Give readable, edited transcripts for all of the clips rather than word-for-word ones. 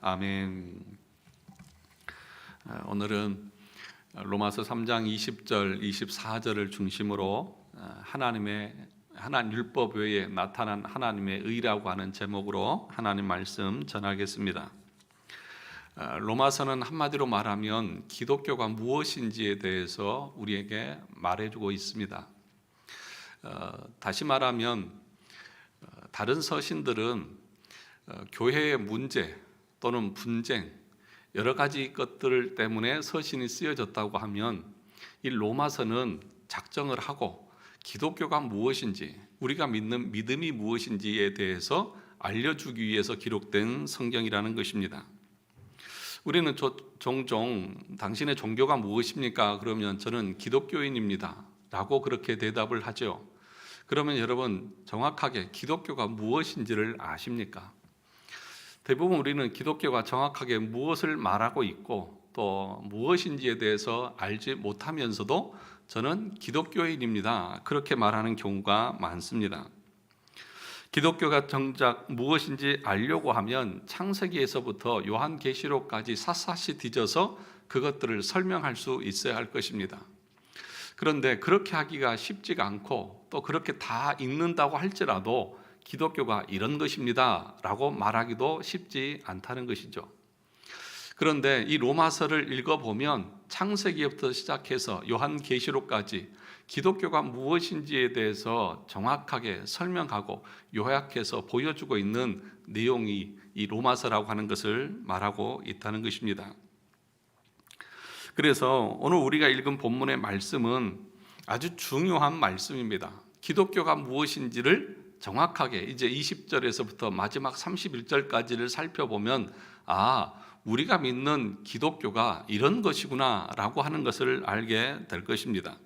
아멘. 오늘은 로마서 3장 20절, 24절을 중심으로 하나님 율법 외에 나타난 하나님의 의라고 하는 제목으로 하나님 말씀 전하겠습니다. 로마서는 한마디로 말하면 기독교가 무엇인지에 대해서 우리에게 말해주고 있습니다. 다시 말하면 다른 서신들은 교회의 문제 또는 분쟁 여러 가지 것들 때문에 서신이 쓰여졌다고 하면 이 로마서는 작정을 하고 기독교가 무엇인지 우리가 믿는 믿음이 무엇인지에 대해서 알려주기 위해서 기록된 성경이라는 것입니다. 우리는 종종 당신의 종교가 무엇입니까? 그러면 저는 기독교인입니다 라고 그렇게 대답을 하죠. 그러면 여러분 정확하게 기독교가 무엇인지를 아십니까? 대부분 우리는 기독교가 정확하게 무엇을 말하고 있고 또 무엇인지에 대해서 알지 못하면서도 저는 기독교인입니다 그렇게 말하는 경우가 많습니다. 기독교가 정작 무엇인지 알려고 하면 창세기에서부터 요한계시록까지 샅샅이 뒤져서 그것들을 설명할 수 있어야 할 것입니다. 그런데 그렇게 하기가 쉽지가 않고 또 그렇게 다 읽는다고 할지라도 기독교가 이런 것입니다 라고 말하기도 쉽지 않다는 것이죠. 그런데 이 로마서를 읽어보면 창세기부터 시작해서 요한계시록까지 기독교가 무엇인지에 대해서 정확하게 설명하고 요약해서 보여주고 있는 내용이 이 로마서라고 하는 것을 말하고 있다는 것입니다. 그래서 오늘 우리가 읽은 본문의 말씀은 아주 중요한 말씀입니다. 기독교가 무엇인지를 정확하게 이제 20절에서부터 마지막 31절까지를 살펴보면 우리가 믿는 기독교가 이런 것이구나 라고 하는 것을 알게 될 것입니다.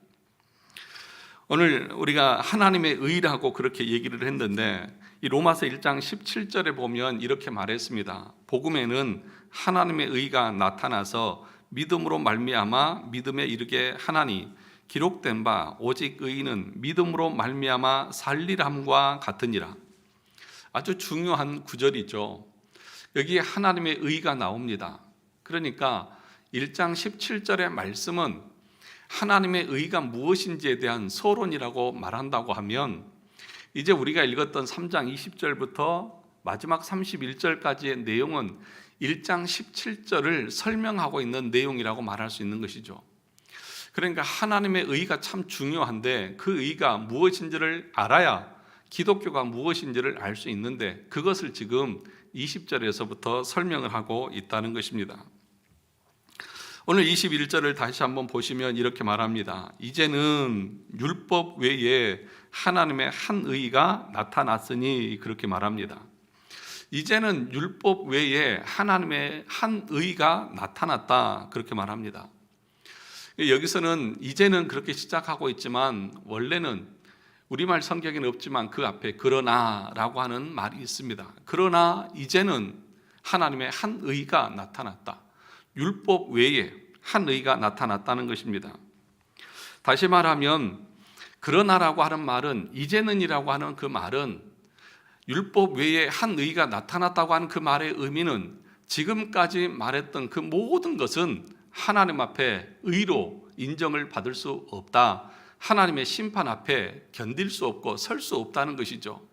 오늘 우리가 하나님의 의라고 그렇게 얘기를 했는데 이 로마서 1장 17절에 보면 이렇게 말했습니다. 복음에는 하나님의 의가 나타나서 믿음으로 말미암아 믿음에 이르게 하나니 기록된 바 오직 의인은 믿음으로 말미암아 살리람과 같으니라. 아주 중요한 구절이죠. 여기에 하나님의 의가 나옵니다. 그러니까 1장 17절의 말씀은 하나님의 의가 무엇인지에 대한 서론이라고 말한다고 하면 이제 우리가 읽었던 3장 20절부터 마지막 31절까지의 내용은 1장 17절을 설명하고 있는 내용이라고 말할 수 있는 것이죠. 그러니까 하나님의 의가 참 중요한데 그 의가 무엇인지를 알아야 기독교가 무엇인지를 알 수 있는데 그것을 지금 20절에서부터 설명을 하고 있다는 것입니다. 오늘 21절을 다시 한번 보시면 이렇게 말합니다. 이제는 율법 외에 하나님의 한 의가 나타났으니 그렇게 말합니다. 이제는 율법 외에 하나님의 한 의가 나타났다 그렇게 말합니다. 여기서는 이제는 그렇게 시작하고 있지만 원래는 우리말 성경에는 없지만 그 앞에 그러나라고 하는 말이 있습니다. 그러나 이제는 하나님의 한 의가 나타났다. 율법 외에 한 의가 나타났다는 것입니다. 다시 말하면 그러나라고 하는 말은 이제는이라고 하는 그 말은 율법 외에 한 의가 나타났다고 하는 그 말의 의미는 지금까지 말했던 그 모든 것은 하나님 앞에 의로 인정을 받을 수 없다. 하나님의 심판 앞에 견딜 수 없고 설 수 없다는 것이죠.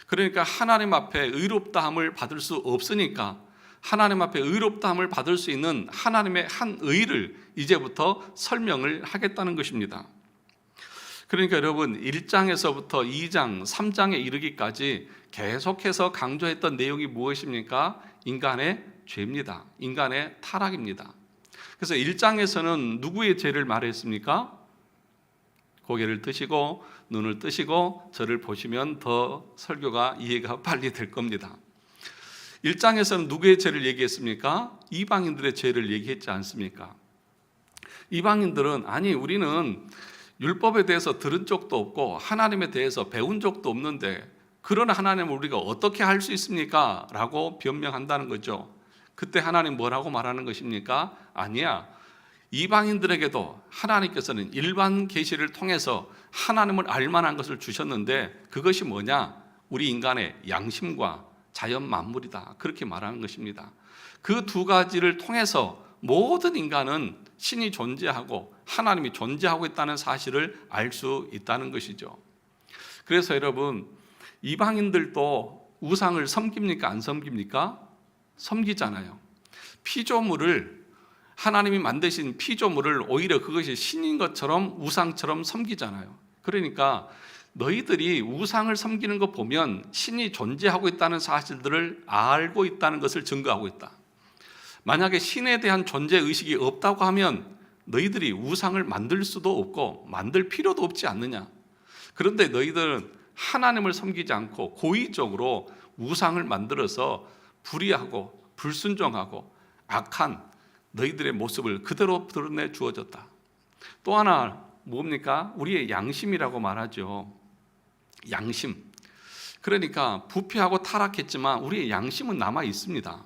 그러니까 하나님 앞에 의롭다함을 받을 수 없으니까 하나님 앞에 의롭다함을 받을 수 있는 하나님의 한 의를 이제부터 설명을 하겠다는 것입니다. 그러니까 여러분 1장에서부터 2장, 3장에 이르기까지 계속해서 강조했던 내용이 무엇입니까? 인간의 죄입니다. 인간의 타락입니다. 그래서 1장에서는 누구의 죄를 말했습니까? 고개를 드시고 눈을 뜨시고 저를 보시면 더 설교가 이해가 빨리 될 겁니다. 1장에서는 누구의 죄를 얘기했습니까? 이방인들의 죄를 얘기했지 않습니까? 이방인들은 우리는 율법에 대해서 들은 적도 없고 하나님에 대해서 배운 적도 없는데 그런 하나님을 우리가 어떻게 할 수 있습니까? 라고 변명한다는 거죠. 그때 하나님 뭐라고 말하는 것입니까? 아니야. 이방인들에게도 하나님께서는 일반 계시를 통해서 하나님을 알 만한 것을 주셨는데 그것이 뭐냐? 우리 인간의 양심과 자연 만물이다. 그렇게 말하는 것입니다. 그 두 가지를 통해서 모든 인간은 신이 존재하고 하나님이 존재하고 있다는 사실을 알 수 있다는 것이죠. 그래서 여러분, 이방인들도 우상을 섬깁니까? 안 섬깁니까? 섬기잖아요. 피조물을, 하나님이 만드신 피조물을 오히려 그것이 신인 것처럼 우상처럼 섬기잖아요. 그러니까 너희들이 우상을 섬기는 거 보면 신이 존재하고 있다는 사실들을 알고 있다는 것을 증거하고 있다. 만약에 신에 대한 존재의식이 없다고 하면 너희들이 우상을 만들 수도 없고 만들 필요도 없지 않느냐. 그런데 너희들은 하나님을 섬기지 않고 고의적으로 우상을 만들어서 불의하고 불순종하고 악한 너희들의 모습을 그대로 드러내 주어졌다. 또 하나 뭡니까? 우리의 양심이라고 말하죠. 양심. 그러니까 부패하고 타락했지만 우리의 양심은 남아 있습니다.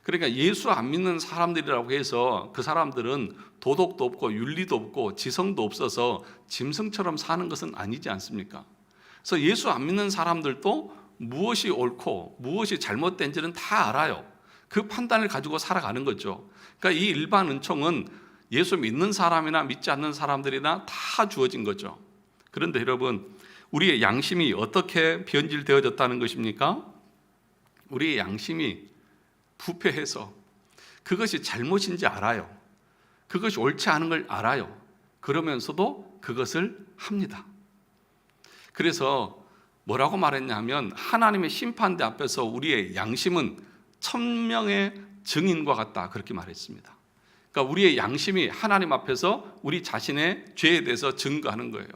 그러니까 예수 안 믿는 사람들이라고 해서 그 사람들은 도덕도 없고 윤리도 없고 지성도 없어서 짐승처럼 사는 것은 아니지 않습니까? 그래서 예수 안 믿는 사람들도 무엇이 옳고 무엇이 잘못된지는 다 알아요. 그 판단을 가지고 살아가는 거죠. 그러니까 이 일반 은총은 예수 믿는 사람이나 믿지 않는 사람들이나 다 주어진 거죠. 그런데 여러분, 우리의 양심이 어떻게 변질되어졌다는 것입니까? 우리의 양심이 부패해서 그것이 잘못인지 알아요. 그것이 옳지 않은 걸 알아요. 그러면서도 그것을 합니다. 그래서 뭐라고 말했냐면 하나님의 심판대 앞에서 우리의 양심은 천명의 증인과 같다, 그렇게 말했습니다. 그러니까 우리의 양심이 하나님 앞에서 우리 자신의 죄에 대해서 증거하는 거예요.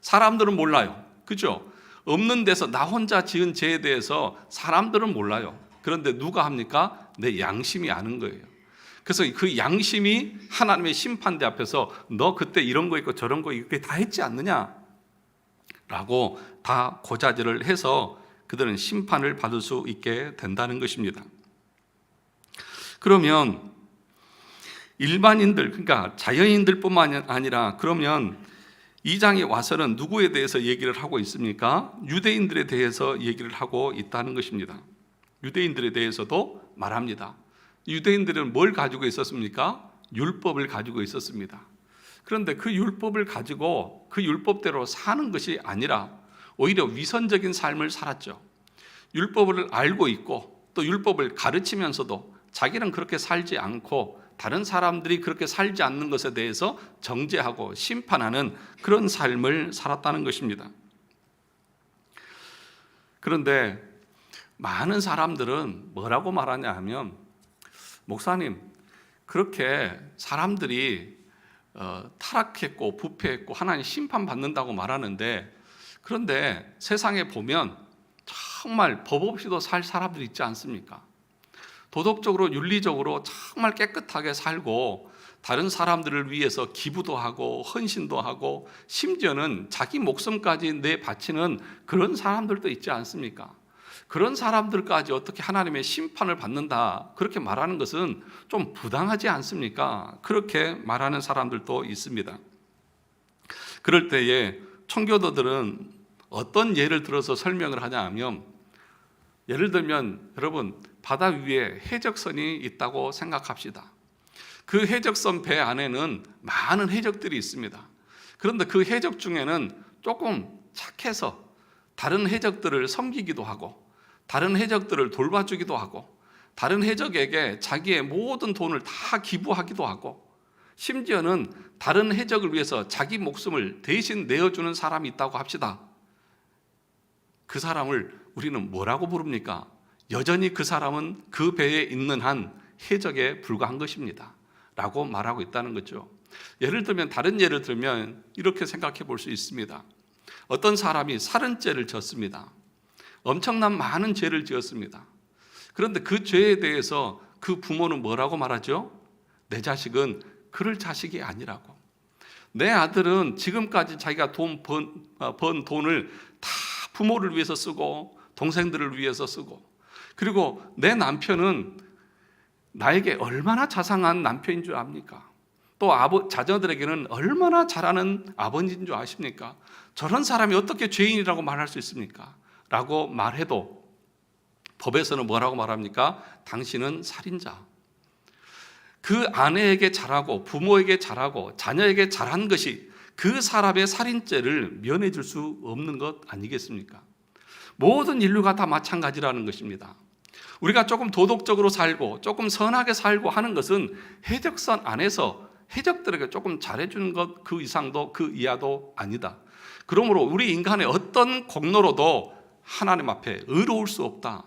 사람들은 몰라요. 그죠? 없는 데서 나 혼자 지은 죄에 대해서 사람들은 몰라요. 그런데 누가 합니까? 내 양심이 아는 거예요. 그래서 그 양심이 하나님의 심판대 앞에서 너 그때 이런 거 있고 저런 거 있고 다 했지 않느냐? 라고 다 고자질을 해서 그들은 심판을 받을 수 있게 된다는 것입니다. 그러면 일반인들, 그러니까 자연인들뿐만 아니라 그러면 이 장에 와서는 누구에 대해서 얘기를 하고 있습니까? 유대인들에 대해서 얘기를 하고 있다는 것입니다. 유대인들에 대해서도 말합니다. 유대인들은 뭘 가지고 있었습니까? 율법을 가지고 있었습니다. 그런데 그 율법을 가지고 그 율법대로 사는 것이 아니라 오히려 위선적인 삶을 살았죠. 율법을 알고 있고 또 율법을 가르치면서도 자기는 그렇게 살지 않고 다른 사람들이 그렇게 살지 않는 것에 대해서 정죄하고 심판하는 그런 삶을 살았다는 것입니다. 그런데 많은 사람들은 뭐라고 말하냐 하면, 목사님, 그렇게 사람들이 타락했고 부패했고 하나님 심판받는다고 말하는데, 그런데 세상에 보면 정말 법 없이도 살 사람들이 있지 않습니까? 도덕적으로 윤리적으로 정말 깨끗하게 살고 다른 사람들을 위해서 기부도 하고 헌신도 하고 심지어는 자기 목숨까지 내바치는 그런 사람들도 있지 않습니까? 그런 사람들까지 어떻게 하나님의 심판을 받는다, 그렇게 말하는 것은 좀 부당하지 않습니까? 그렇게 말하는 사람들도 있습니다. 그럴 때에 청교도들은 어떤 예를 들어서 설명을 하냐 하면, 예를 들면 여러분, 바다 위에 해적선이 있다고 생각합시다. 그 해적선 배 안에는 많은 해적들이 있습니다. 그런데 그 해적 중에는 조금 착해서 다른 해적들을 섬기기도 하고 다른 해적들을 돌봐주기도 하고 다른 해적에게 자기의 모든 돈을 다 기부하기도 하고 심지어는 다른 해적을 위해서 자기 목숨을 대신 내어주는 사람이 있다고 합시다. 그 사람을 우리는 뭐라고 부릅니까? 여전히 그 사람은 그 배에 있는 한 해적에 불과한 것입니다 라고 말하고 있다는 거죠. 예를 들면, 다른 예를 들면 이렇게 생각해 볼 수 있습니다. 어떤 사람이 살인죄를 졌습니다. 엄청난 많은 죄를 지었습니다. 그런데 그 죄에 대해서 그 부모는 뭐라고 말하죠? 내 자식은 그럴 자식이 아니라고. 내 아들은 지금까지 자기가 번 돈을 다 부모를 위해서 쓰고 동생들을 위해서 쓰고, 그리고 내 남편은 나에게 얼마나 자상한 남편인 줄 압니까? 또 자녀들에게는 얼마나 잘하는 아버지인 줄 아십니까? 저런 사람이 어떻게 죄인이라고 말할 수 있습니까? 라고 말해도 법에서는 뭐라고 말합니까? 당신은 살인자. 그 아내에게 잘하고 부모에게 잘하고 자녀에게 잘한 것이 그 사람의 살인죄를 면해 줄 수 없는 것 아니겠습니까? 모든 인류가 다 마찬가지라는 것입니다. 우리가 조금 도덕적으로 살고 조금 선하게 살고 하는 것은 해적선 안에서 해적들에게 조금 잘해주는 것 그 이상도 그 이하도 아니다. 그러므로 우리 인간의 어떤 공로로도 하나님 앞에 의로울 수 없다.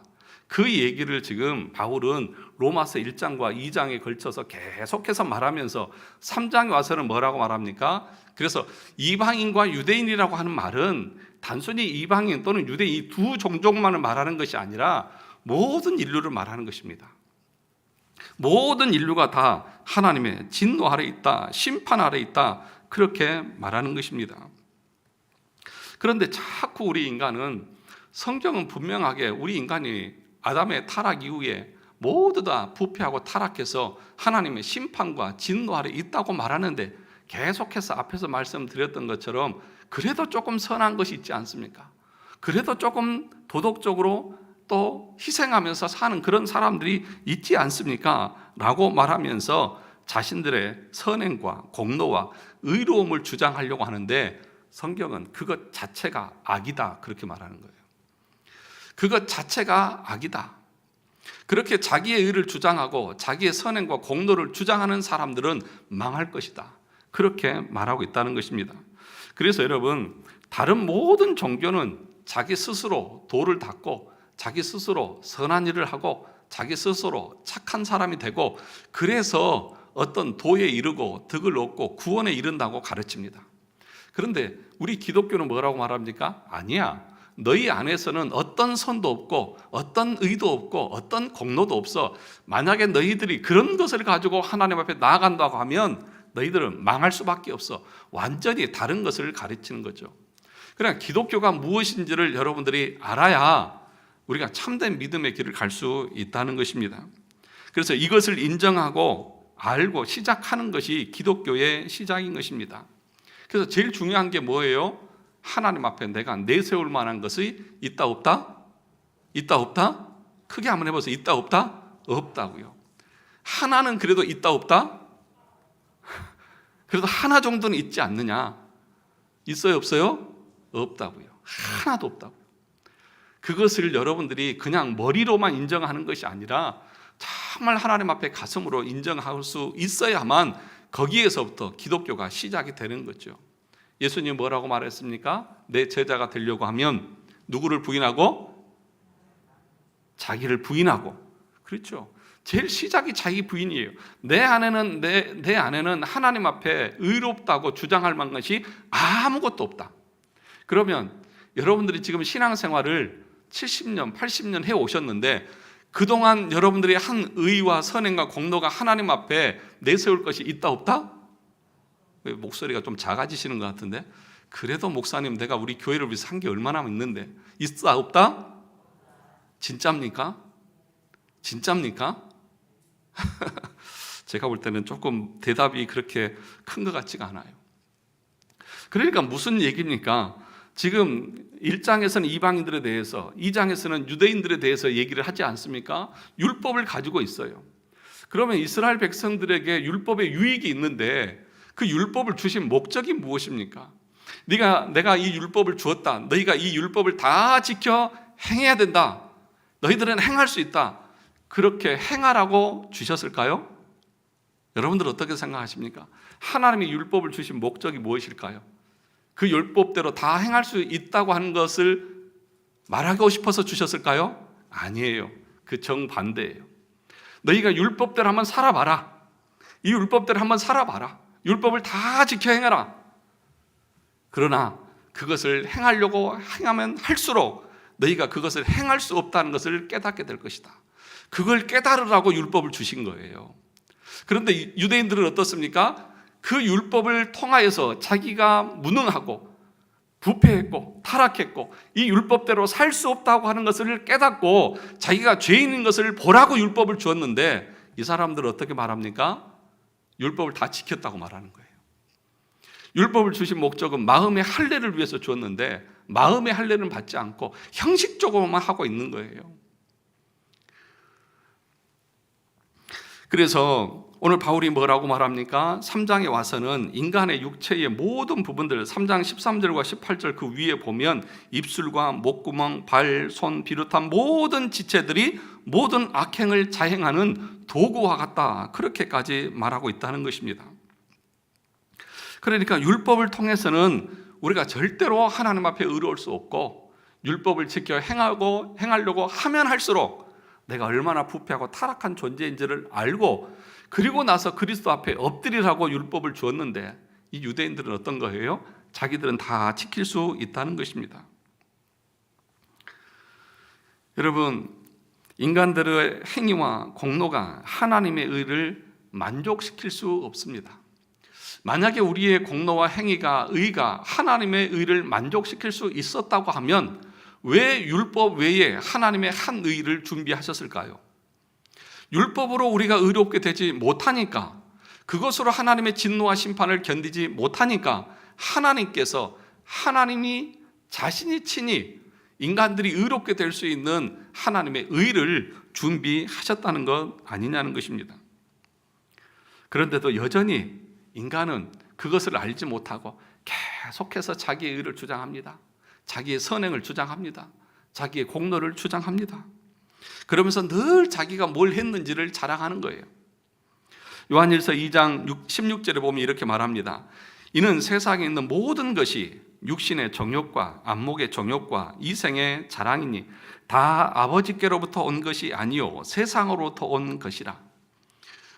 그 얘기를 지금 바울은 로마서 1장과 2장에 걸쳐서 계속해서 말하면서 3장에 와서는 뭐라고 말합니까? 그래서 이방인과 유대인이라고 하는 말은 단순히 이방인 또는 유대인 이 두 종족만을 말하는 것이 아니라 모든 인류를 말하는 것입니다. 모든 인류가 다 하나님의 진노 아래 있다, 심판 아래 있다, 그렇게 말하는 것입니다. 그런데 자꾸 우리 인간은, 성경은 분명하게 우리 인간이 아담의 타락 이후에 모두 다 부패하고 타락해서 하나님의 심판과 진노 아래 있다고 말하는데, 계속해서 앞에서 말씀드렸던 것처럼 그래도 조금 선한 것이 있지 않습니까? 그래도 조금 도덕적으로 또 희생하면서 사는 그런 사람들이 있지 않습니까? 라고 말하면서 자신들의 선행과 공로와 의로움을 주장하려고 하는데, 성경은 그것 자체가 악이다, 그렇게 말하는 거예요. 그것 자체가 악이다. 그렇게 자기의 의를 주장하고 자기의 선행과 공로를 주장하는 사람들은 망할 것이다, 그렇게 말하고 있다는 것입니다. 그래서 여러분, 다른 모든 종교는 자기 스스로 도를 닦고 자기 스스로 선한 일을 하고 자기 스스로 착한 사람이 되고, 그래서 어떤 도에 이르고 덕을 얻고 구원에 이른다고 가르칩니다. 그런데 우리 기독교는 뭐라고 말합니까? 아니야, 너희 안에서는 어떤 선도 없고 어떤 의도 없고 어떤 공로도 없어. 만약에 너희들이 그런 것을 가지고 하나님 앞에 나아간다고 하면 너희들은 망할 수밖에 없어. 완전히 다른 것을 가르치는 거죠. 그러나 기독교가 무엇인지를 여러분들이 알아야 우리가 참된 믿음의 길을 갈 수 있다는 것입니다. 그래서 이것을 인정하고 알고 시작하는 것이 기독교의 시작인 것입니다. 그래서 제일 중요한 게 뭐예요? 하나님 앞에 내가 내세울 만한 것이 있다 없다? 있다 없다? 크게 한번 해보세요. 있다 없다? 없다고요. 하나는 그래도 있다 없다? 그래도 하나 정도는 있지 않느냐? 있어요 없어요? 없다고요. 하나도 없다고요. 그것을 여러분들이 그냥 머리로만 인정하는 것이 아니라 정말 하나님 앞에 가슴으로 인정할 수 있어야만 거기에서부터 기독교가 시작이 되는 거죠. 예수님 뭐라고 말했습니까? 내 제자가 되려고 하면 누구를 부인하고? 자기를 부인하고. 그렇죠. 제일 시작이 자기 부인이에요. 내 안에는 하나님 앞에 의롭다고 주장할 만한 것이 아무것도 없다. 그러면 여러분들이 지금 신앙생활을 70년, 80년 해 오셨는데 그동안 여러분들이 한 의와 선행과 공로가 하나님 앞에 내세울 것이 있다 없다? 목소리가 좀 작아지시는 것 같은데, 그래도 목사님 내가 우리 교회를 위해서 한 게 얼마나 있는데 있다 없다? 진짜입니까? 진짜입니까? 제가 볼 때는 조금 대답이 그렇게 큰 것 같지가 않아요. 그러니까 무슨 얘기입니까? 지금 1장에서는 이방인들에 대해서, 2장에서는 유대인들에 대해서 얘기를 하지 않습니까? 율법을 가지고 있어요. 그러면 이스라엘 백성들에게 율법의 유익이 있는데 그 율법을 주신 목적이 무엇입니까? 내가 이 율법을 주었다. 너희가 이 율법을 다 지켜 행해야 된다. 너희들은 행할 수 있다. 그렇게 행하라고 주셨을까요? 여러분들 어떻게 생각하십니까? 하나님이 율법을 주신 목적이 무엇일까요? 그 율법대로 다 행할 수 있다고 하는 것을 말하고 싶어서 주셨을까요? 아니에요. 그 정반대예요. 너희가 율법대로 한번 살아봐라. 이 율법대로 한번 살아봐라. 율법을 다 지켜 행해라. 그러나 그것을 행하려고 행하면 할수록 너희가 그것을 행할 수 없다는 것을 깨닫게 될 것이다. 그걸 깨달으라고 율법을 주신 거예요. 그런데 유대인들은 어떻습니까? 그 율법을 통하여서 자기가 무능하고 부패했고 타락했고 이 율법대로 살 수 없다고 하는 것을 깨닫고 자기가 죄인인 것을 보라고 율법을 주었는데, 이 사람들은 어떻게 말합니까? 율법을 다 지켰다고 말하는 거예요. 율법을 주신 목적은 마음의 할례를 위해서 주었는데 마음의 할례는 받지 않고 형식적으로만 하고 있는 거예요. 그래서 오늘 바울이 뭐라고 말합니까? 3장에 와서는 인간의 육체의 모든 부분들, 3장 13절과 18절 그 위에 보면 입술과 목구멍, 발, 손 비롯한 모든 지체들이 모든 악행을 자행하는 도구와 같다, 그렇게까지 말하고 있다는 것입니다. 그러니까 율법을 통해서는 우리가 절대로 하나님 앞에 의로울 수 없고, 율법을 지켜 행하려고 하면 할수록 내가 얼마나 부패하고 타락한 존재인지를 알고, 그리고 나서 그리스도 앞에 엎드리라고 율법을 주었는데, 이 유대인들은 어떤 거예요? 자기들은 다 지킬 수 있다는 것입니다. 여러분, 인간들의 행위와 공로가 하나님의 의를 만족시킬 수 없습니다. 만약에 우리의 공로와 행위가, 의가 하나님의 의를 만족시킬 수 있었다고 하면 왜 율법 외에 하나님의 한 의를 준비하셨을까요? 율법으로 우리가 의롭게 되지 못하니까, 그것으로 하나님의 진노와 심판을 견디지 못하니까 하나님께서, 하나님이 자신이 친히 인간들이 의롭게 될 수 있는 하나님의 의를 준비하셨다는 것 아니냐는 것입니다. 그런데도 여전히 인간은 그것을 알지 못하고 계속해서 자기의 의를 주장합니다. 자기의 선행을 주장합니다. 자기의 공로를 주장합니다. 그러면서 늘 자기가 뭘 했는지를 자랑하는 거예요. 요한일서 2장 16절에 보면 이렇게 말합니다. 이는 세상에 있는 모든 것이 육신의 정욕과 안목의 정욕과 이생의 자랑이니 다 아버지께로부터 온 것이 아니요 세상으로부터 온 것이라.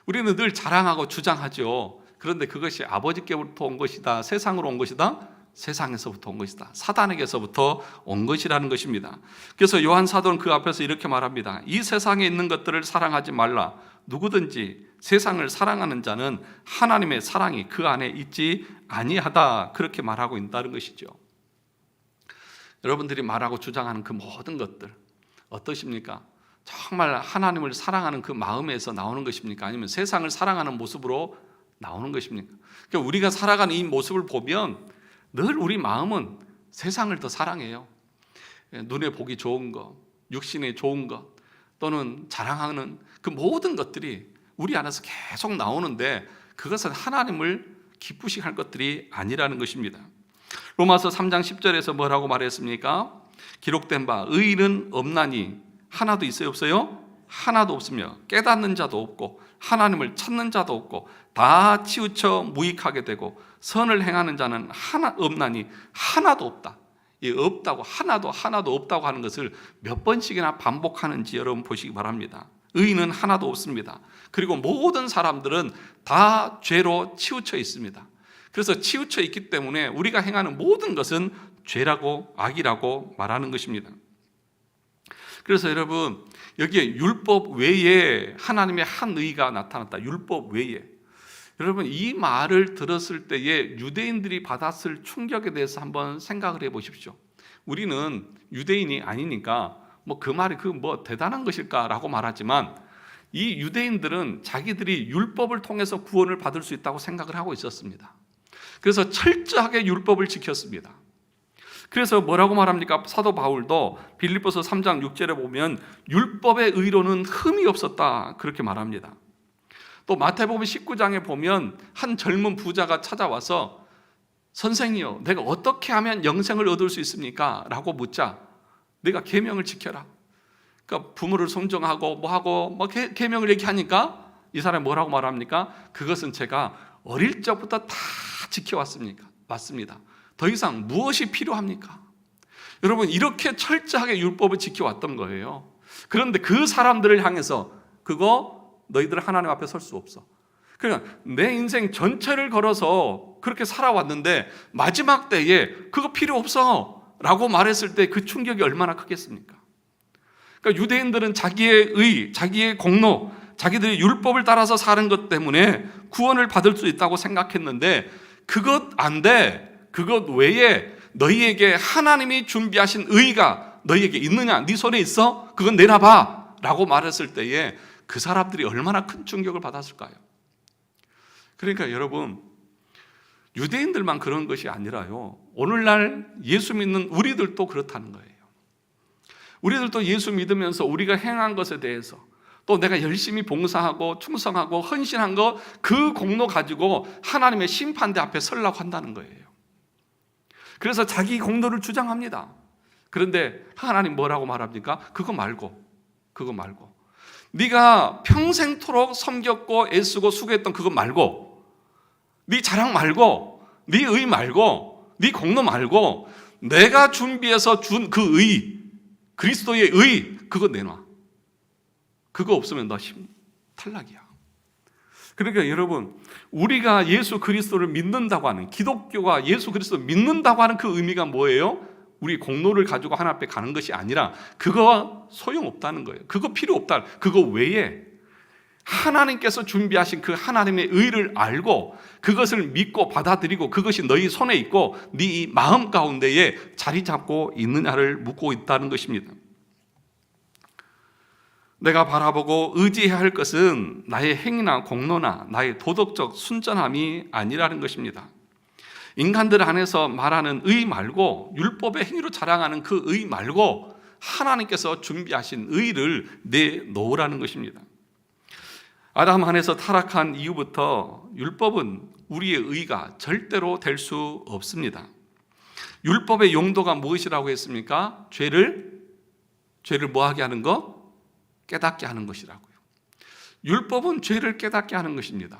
우리는 늘 자랑하고 주장하죠. 그런데 그것이 아버지께로부터 온 것이다, 세상으로 온 것이다, 세상에서부터 온 것이다, 사단에게서부터 온 것이라는 것입니다. 그래서 요한 사도는 그 앞에서 이렇게 말합니다. 이 세상에 있는 것들을 사랑하지 말라. 누구든지 세상을 사랑하는 자는 하나님의 사랑이 그 안에 있지 아니하다, 그렇게 말하고 있다는 것이죠. 여러분들이 말하고 주장하는 그 모든 것들 어떠십니까? 정말 하나님을 사랑하는 그 마음에서 나오는 것입니까? 아니면 세상을 사랑하는 모습으로 나오는 것입니까? 그러니까 우리가 살아가는 이 모습을 보면 늘 우리 마음은 세상을 더 사랑해요. 눈에 보기 좋은 것, 육신에 좋은 것, 또는 자랑하는 그 모든 것들이 우리 안에서 계속 나오는데, 그것은 하나님을 기쁘시게 할 것들이 아니라는 것입니다. 로마서 3장 10절에서 뭐라고 말했습니까? 기록된 바 의인은 없나니 하나도 있어요, 없어요? 하나도 없으며 깨닫는 자도 없고 하나님을 찾는 자도 없고 다 치우쳐 무익하게 되고 선을 행하는 자는 하나 없나니 하나도 없다. 이 없다고, 하나도 없다고 하는 것을 몇 번씩이나 반복하는지 여러분 보시기 바랍니다. 의인은 하나도 없습니다. 그리고 모든 사람들은 다 죄로 치우쳐 있습니다. 그래서 치우쳐 있기 때문에 우리가 행하는 모든 것은 죄라고, 악이라고 말하는 것입니다. 그래서 여러분, 여기에 율법 외에 하나님의 한 의가 나타났다. 율법 외에. 여러분, 이 말을 들었을 때에 유대인들이 받았을 충격에 대해서 한번 생각을 해 보십시오. 우리는 유대인이 아니니까 그 말이 대단한 것일까라고 말하지만, 이 유대인들은 자기들이 율법을 통해서 구원을 받을 수 있다고 생각을 하고 있었습니다. 그래서 철저하게 율법을 지켰습니다. 그래서 뭐라고 말합니까? 사도 바울도 빌립보서 3장 6절에 보면 율법의 의로는 흠이 없었다, 그렇게 말합니다. 또 마태복음 19장에 보면 한 젊은 부자가 찾아와서 선생이요, 내가 어떻게 하면 영생을 얻을 수 있습니까? 라고 묻자 내가 계명을 지켜라. 그러니까 부모를 성정하고 계명을 얘기하니까 이 사람이 뭐라고 말합니까? 그것은 제가 어릴 적부터 다 지켜왔습니까? 맞습니다. 더 이상 무엇이 필요합니까? 여러분, 이렇게 철저하게 율법을 지켜왔던 거예요. 그런데 그 사람들을 향해서 너희들 하나님 앞에 설 수 없어. 그러니까 내 인생 전체를 걸어서 그렇게 살아왔는데 마지막 때에 그거 필요 없어 라고 말했을 때 그 충격이 얼마나 크겠습니까? 그러니까 유대인들은 자기의 의, 자기의 공로, 자기들이 율법을 따라서 사는 것 때문에 구원을 받을 수 있다고 생각했는데, 그것 안 돼. 그것 외에 너희에게 하나님이 준비하신 의가 너희에게 있느냐? 네 손에 있어? 그건 내놔봐 라고 말했을 때에 그 사람들이 얼마나 큰 충격을 받았을까요? 그러니까 여러분, 유대인들만 그런 것이 아니라요, 오늘날 예수 믿는 우리들도 그렇다는 거예요. 우리들도 예수 믿으면서 우리가 행한 것에 대해서, 또 내가 열심히 봉사하고 충성하고 헌신한 거, 그 공로 가지고 하나님의 심판대 앞에 서려고 한다는 거예요. 그래서 자기 공로를 주장합니다. 그런데 하나님 뭐라고 말합니까? 그거 말고 네가 평생토록 섬겼고 애쓰고 수고했던 그거 말고, 네 자랑 말고, 네 의 말고, 네 공로 말고, 내가 준비해서 준 그 의, 그리스도의 의, 그거 내놔. 그거 없으면 너 탈락이야. 그러니까 여러분, 우리가 예수 그리스도를 믿는다고 하는, 기독교가 예수 그리스도를 믿는다고 하는 그 의미가 뭐예요? 우리 공로를 가지고 하나님 앞에 가는 것이 아니라 그거 소용없다는 거예요. 그거 필요 없다. 그거 외에 하나님께서 준비하신 그 하나님의 의를 알고 그것을 믿고 받아들이고 그것이 너희 손에 있고 네 마음 가운데에 자리 잡고 있느냐를 묻고 있다는 것입니다. 내가 바라보고 의지해야 할 것은 나의 행위나 공로나 나의 도덕적 순전함이 아니라는 것입니다. 인간들 안에서 말하는 의 말고, 율법의 행위로 자랑하는 그 의 말고 하나님께서 준비하신 의를 내놓으라는 것입니다. 아담 안에서 타락한 이후부터 율법은 우리의 의가 절대로 될 수 없습니다. 율법의 용도가 무엇이라고 했습니까? 죄를 뭐하게 하는 거? 깨닫게 하는 것이라고요. 율법은 죄를 깨닫게 하는 것입니다.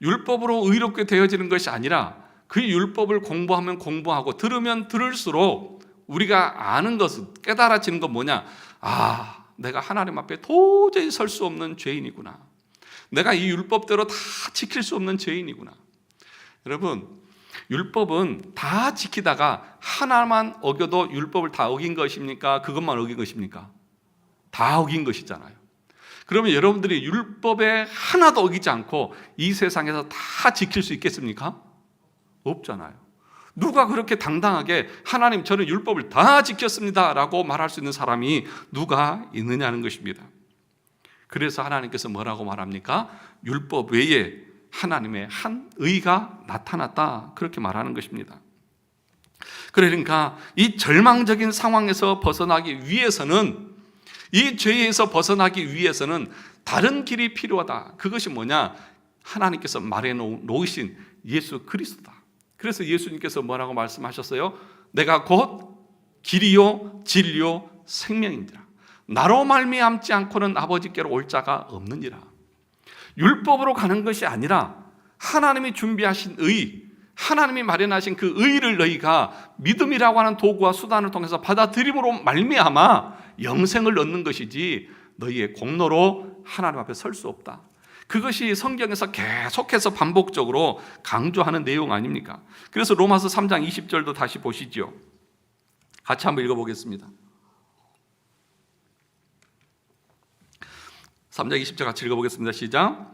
율법으로 의롭게 되어지는 것이 아니라 그 율법을 공부하면 공부하고 들으면 들을수록 우리가 아는 것은, 깨달아지는 건 뭐냐? 아, 내가 하나님 앞에 도저히 설 수 없는 죄인이구나. 내가 이 율법대로 다 지킬 수 없는 죄인이구나. 여러분, 율법은 다 지키다가 하나만 어겨도 율법을 다 어긴 것입니까? 그것만 어긴 것입니까? 다 어긴 것이잖아요. 그러면 여러분들이 율법에 하나도 어기지 않고 이 세상에서 다 지킬 수 있겠습니까? 없잖아요. 누가 그렇게 당당하게 하나님 저는 율법을 다 지켰습니다 라고 말할 수 있는 사람이 누가 있느냐는 것입니다. 그래서 하나님께서 뭐라고 말합니까? 율법 외에 하나님의 한 의가 나타났다, 그렇게 말하는 것입니다. 그러니까 이 절망적인 상황에서 벗어나기 위해서는, 이 죄에서 벗어나기 위해서는 다른 길이 필요하다. 그것이 뭐냐? 하나님께서 말해 놓으신 예수 그리스도다. 그래서 예수님께서 뭐라고 말씀하셨어요? 내가 곧 길이요 진리요 생명인지라. 나로 말미암지 않고는 아버지께로 올 자가 없느니라. 율법으로 가는 것이 아니라 하나님이 준비하신 의, 하나님이 마련하신 그 의를 너희가 믿음이라고 하는 도구와 수단을 통해서 받아들임으로 말미암아 영생을 얻는 것이지 너희의 공로로 하나님 앞에 설 수 없다. 그것이 성경에서 계속해서 반복적으로 강조하는 내용 아닙니까? 그래서 로마서 3장 20절도 다시 보시죠. 같이 한번 읽어보겠습니다. 3장 20절 같이 읽어보겠습니다. 시작.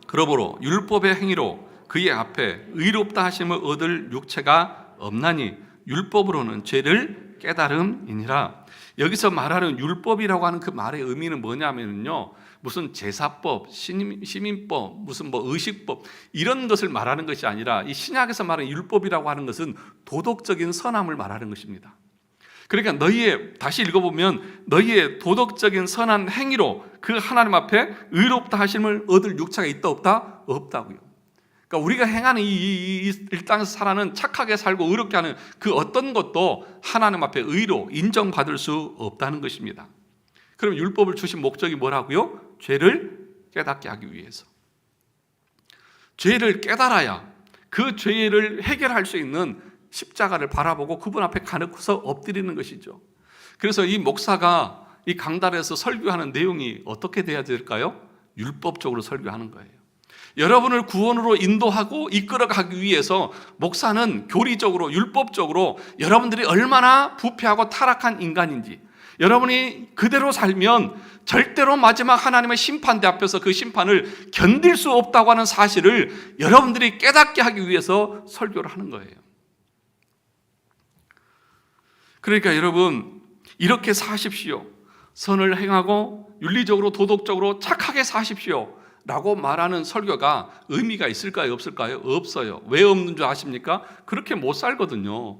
그러므로 율법의 행위로 그의 앞에 의롭다 하심을 얻을 육체가 없나니 율법으로는 죄를 깨달음이니라. 여기서 말하는 율법이라고 하는 그 말의 의미는 뭐냐면요, 무슨 제사법, 시민법, 무슨 뭐 의식법 이런 것을 말하는 것이 아니라 이 신약에서 말하는 율법이라고 하는 것은 도덕적인 선함을 말하는 것입니다. 그러니까 너희의, 다시 읽어보면 너희의 도덕적인 선한 행위로 그 하나님 앞에 의롭다 하심을 얻을 육체가 있다 없다? 없다고요. 그러니까 우리가 행하는 이 땅에서 살아는 착하게 살고 의롭게 하는 그 어떤 것도 하나님 앞에 의로 인정받을 수 없다는 것입니다. 그럼 율법을 주신 목적이 뭐라고요? 죄를 깨닫게 하기 위해서. 죄를 깨달아야 그 죄를 해결할 수 있는 십자가를 바라보고 그분 앞에 가놓고서 엎드리는 것이죠. 그래서 이 목사가 이 강단에서 설교하는 내용이 어떻게 돼야 될까요? 율법적으로 설교하는 거예요. 여러분을 구원으로 인도하고 이끌어가기 위해서 목사는 교리적으로, 율법적으로 여러분들이 얼마나 부패하고 타락한 인간인지, 여러분이 그대로 살면 절대로 마지막 하나님의 심판대 앞에서 그 심판을 견딜 수 없다고 하는 사실을 여러분들이 깨닫게 하기 위해서 설교를 하는 거예요. 그러니까 여러분, 이렇게 사십시오. 선을 행하고 윤리적으로 도덕적으로 착하게 사십시오 라고 말하는 설교가 의미가 있을까요? 없을까요? 없어요. 왜 없는 줄 아십니까? 그렇게 못 살거든요.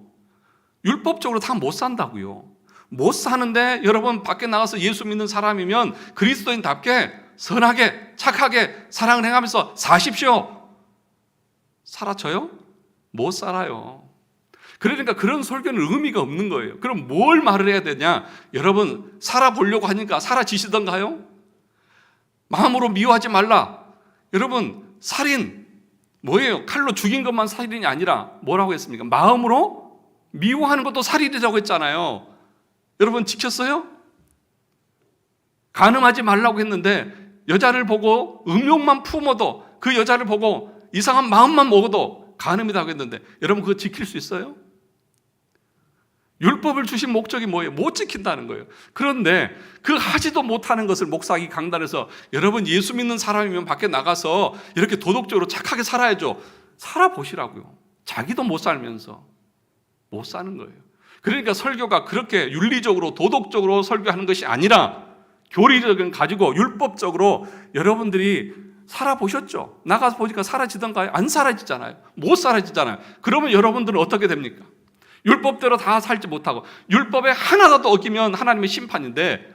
율법적으로 다 못 산다고요. 못 사는데 여러분 밖에 나가서 예수 믿는 사람이면 그리스도인답게 선하게 착하게 사랑을 행하면서 사십시오. 살아쳐요? 못 살아요. 그러니까 그런 설교는 의미가 없는 거예요. 그럼 뭘 말을 해야 되냐? 여러분 살아보려고 하니까 살아지시던가요? 마음으로 미워하지 말라. 여러분 살인 뭐예요? 칼로 죽인 것만 살인이 아니라 뭐라고 했습니까? 마음으로 미워하는 것도 살인이라고 했잖아요. 여러분 지켰어요? 간음하지 말라고 했는데 여자를 보고 음욕만 품어도 그 여자를 보고 이상한 마음만 먹어도 간음이라고 했는데 여러분 그거 지킬 수 있어요? 율법을 주신 목적이 뭐예요? 못 지킨다는 거예요. 그런데 그 하지도 못하는 것을 목사기 강단에서 여러분 예수 믿는 사람이면 밖에 나가서 이렇게 도덕적으로 착하게 살아야죠. 살아보시라고요. 자기도 못 살면서 못 사는 거예요. 그러니까 설교가 그렇게 윤리적으로 도덕적으로 설교하는 것이 아니라 교리적인 가지고 율법적으로 여러분들이 살아보셨죠? 나가서 보니까 사라지던가요? 안 사라지잖아요. 못 사라지잖아요. 그러면 여러분들은 어떻게 됩니까? 율법대로 다 살지 못하고 율법에 하나라도 어기면 하나님의 심판인데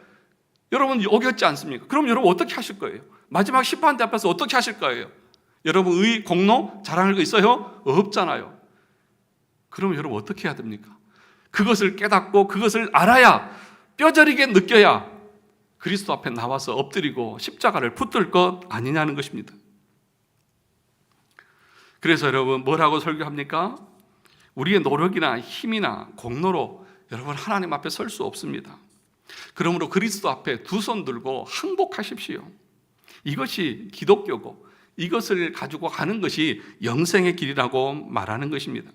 여러분 어겼지 않습니까? 그럼 여러분 어떻게 하실 거예요? 마지막 심판대 앞에서 어떻게 하실 거예요? 여러분 의 공로 자랑할 거 있어요? 없잖아요. 그럼 여러분 어떻게 해야 됩니까? 그것을 깨닫고 그것을 알아야 뼈저리게 느껴야 그리스도 앞에 나와서 엎드리고 십자가를 붙들 것 아니냐는 것입니다. 그래서 여러분 뭐라고 설교합니까? 우리의 노력이나 힘이나 공로로 여러분 하나님 앞에 설 수 없습니다. 그러므로 그리스도 앞에 두 손 들고 항복하십시오. 이것이 기독교고 이것을 가지고 가는 것이 영생의 길이라고 말하는 것입니다.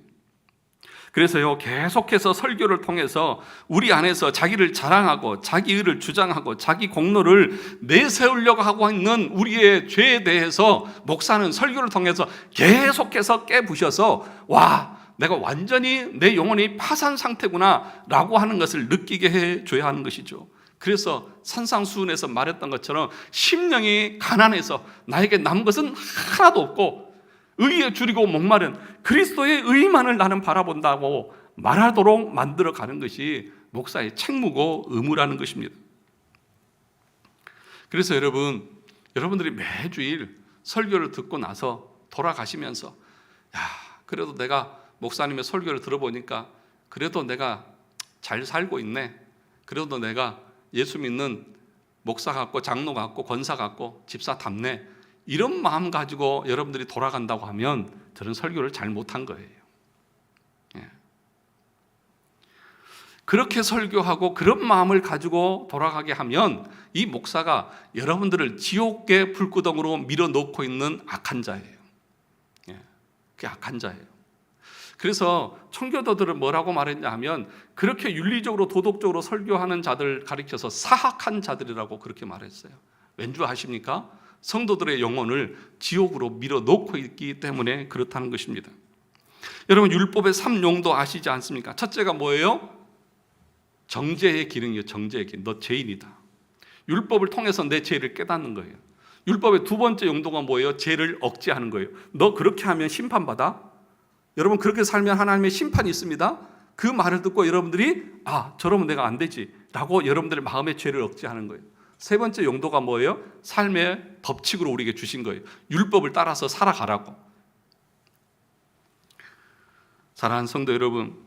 그래서요 계속해서 설교를 통해서 우리 안에서 자기를 자랑하고 자기 의를 주장하고 자기 공로를 내세우려고 하고 있는 우리의 죄에 대해서 목사는 설교를 통해서 계속해서 깨부셔서 와 내가 완전히 내 영혼이 파산 상태구나 라고 하는 것을 느끼게 해줘야 하는 것이죠. 그래서 산상수훈에서 말했던 것처럼 심령이 가난해서 나에게 남은 것은 하나도 없고 의에 줄이고 목마른 그리스도의 의만을 나는 바라본다고 말하도록 만들어가는 것이 목사의 책무고 의무라는 것입니다. 그래서 여러분들이 매주일 설교를 듣고 나서 돌아가시면서 야 그래도 내가 목사님의 설교를 들어보니까 그래도 내가 잘 살고 있네. 그래도 내가 예수 믿는 목사 같고 장로 같고 권사 같고 집사답네. 이런 마음 가지고 여러분들이 돌아간다고 하면 저는 설교를 잘 못한 거예요. 예. 그렇게 설교하고 그런 마음을 가지고 돌아가게 하면 이 목사가 여러분들을 지옥의 불구덩으로 밀어넣고 있는 악한 자예요. 예. 그게 악한 자예요. 그래서 청교도들은 뭐라고 말했냐 하면 그렇게 윤리적으로 도덕적으로 설교하는 자들 가리켜서 사악한 자들이라고 그렇게 말했어요. 왠지 아십니까? 성도들의 영혼을 지옥으로 밀어넣고 있기 때문에 그렇다는 것입니다. 여러분 율법의 3용도 아시지 않습니까? 첫째가 뭐예요? 정죄의 기능이에요. 정죄의 기능. 너 죄인이다. 율법을 통해서 내 죄를 깨닫는 거예요. 율법의 두 번째 용도가 뭐예요? 죄를 억제하는 거예요. 너 그렇게 하면 심판받아? 여러분 그렇게 살면 하나님의 심판이 있습니다. 그 말을 듣고 여러분들이 저러면 내가 안 되지 라고 여러분들의 마음의 죄를 억제하는 거예요. 세 번째 용도가 뭐예요? 삶의 법칙으로 우리에게 주신 거예요. 율법을 따라서 살아가라고. 사랑하는 성도 여러분,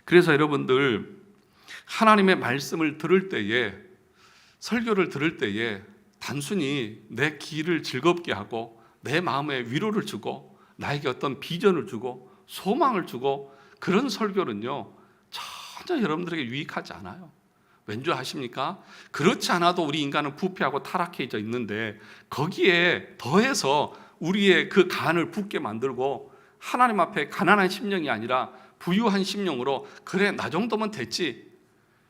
그래서 여러분들 하나님의 말씀을 들을 때에 설교를 들을 때에 단순히 내 귀를 즐겁게 하고 내 마음에 위로를 주고 나에게 어떤 비전을 주고 소망을 주고 그런 설교는요 전혀 여러분들에게 유익하지 않아요. 왠지 아십니까? 그렇지 않아도 우리 인간은 부패하고 타락해져 있는데 거기에 더해서 우리의 그 간을 붓게 만들고 하나님 앞에 가난한 심령이 아니라 부유한 심령으로 그래 나 정도면 됐지.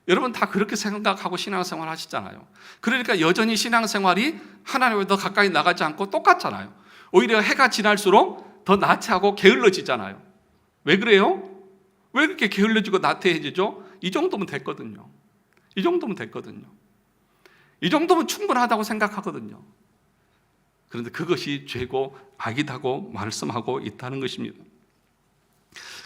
여러분 다 그렇게 생각하고 신앙생활 하시잖아요. 그러니까 여전히 신앙생활이 하나님에 더 가까이 나가지 않고 똑같잖아요. 오히려 해가 지날수록 더 나태하고 게을러지잖아요. 왜 그래요? 왜 그렇게 게을러지고 나태해지죠? 이 정도면 됐거든요. 이 정도면 됐거든요. 이 정도면 충분하다고 생각하거든요. 그런데 그것이 죄고 악이다고 말씀하고 있다는 것입니다.